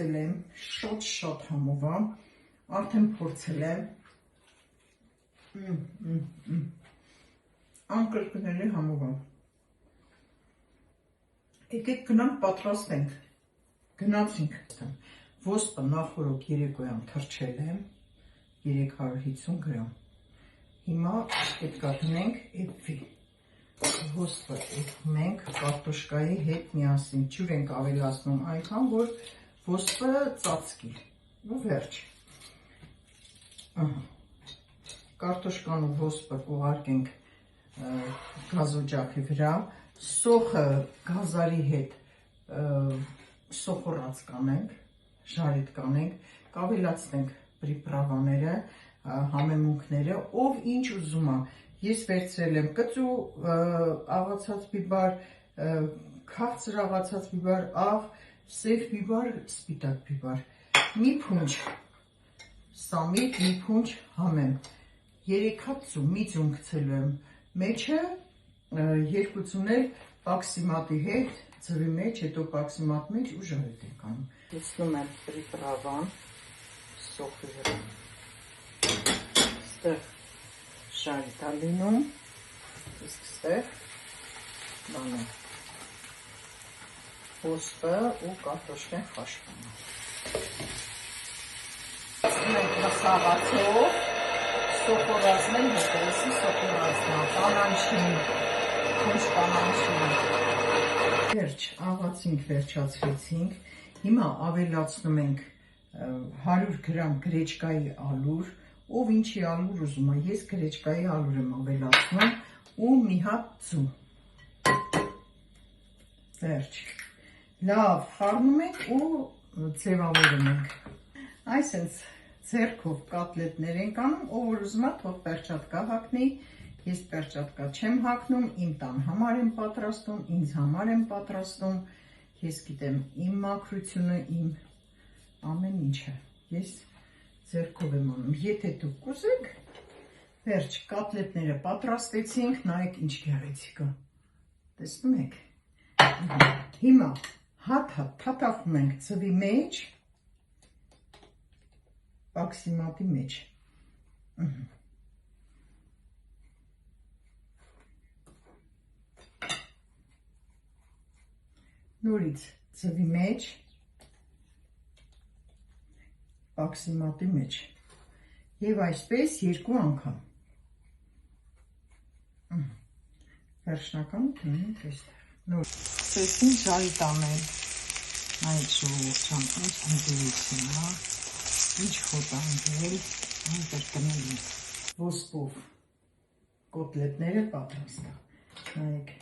եմ շատ համով եմ, արդեն փորձել եմ, անկրկնելի համով եմ, եկեք գնանք պատրաստենք, գնացինք, ոսպը նախորոք երեկոյան թրջել եմ, 350 գրամ, հիմա պետք է դնենք էպվի, ոսպը էպվում ենք կարտոշկայի հետ միասին, ջուր ենք ավելացնում այնքան, որ ոսպը ծածկի, ու վերջ, կարտոշկան ու ոսպը կուղարկենք գազօջախի վրա, սոխը գազարի հետ սոխորած կանենք, ժարիտ կանենք, կավելացնենք պրիպրավաները, համեմունքները, ով ինչ ուզում է, ես վերցրել եմ կծու աղացած բիբար, քաղցր աղացած բիբար, աղ, սև բիբար, սպիտակ բիբար, մի փունջ սամիտ, մի փունջ համեմ, 3 հատ ծու, մի ծուն գցելու եմ մեջը, 2 ծունել պաքսիմատի հետ, ձվի մեջ, հետո պաքսիմատ մեջ ու ժարիտ ենք անում։ Լցնում եմ պրիպրավան, սոխի վրա, ստեղ ժարիտ է լինում, իսկ ստեղ բանը, ոսպը ու կարտոշկան խաշկանը։ Մենք մսաղացով, սոխորացնեմ հետևսի սոխորացնա, կանանչին, քունչ կանանչին։ Վերջ, աղացինք, վերջացրեցինք, հիմա ավելացնում ենք 100 գրամ գրեչկայի ալուր, ով ինչի ալուր ուզում է, ես գրեչկայի ալուր եմ ավելացնում ու մի հատ ծու։ Վերջ, լավ խառնում ենք ու ձևավորում ենք։ Այսինքն ձեռքով կոտլետներ ենք անում, ով որ ուզում է թող պերճատկա հագնի, ես պերճատկա չեմ հագնում, իմ տան համար եմ պատրաստում, ինձ համար եմ պատրաստում, ես գիտեմ իմ մաքրությունը, իմ ամեն ինչը, ես ձեռքով եմ անում, եթե դուք կուզեք, վերջ, կոտլետները պատրաստեցինք, նայեք ինչ գեղեցիկ է, տեսնում եք, հիմա հատ-հատ թաթախում ենք ձվի մեջ, պաքսիմատի մեջ, նորից ձվի մեջ, պաքսիմատի մեջ և այսպես 2 անգամ, վերջնական դնենք այստեղ, նոր, սեսին ժարիտ անել, նայեք ժողովուրդ ջան, ինչ ընկերություն, ինչ խոտանգել, ընկրկնելի, ոսպով կոտլետները պատրաստ է, նայեք,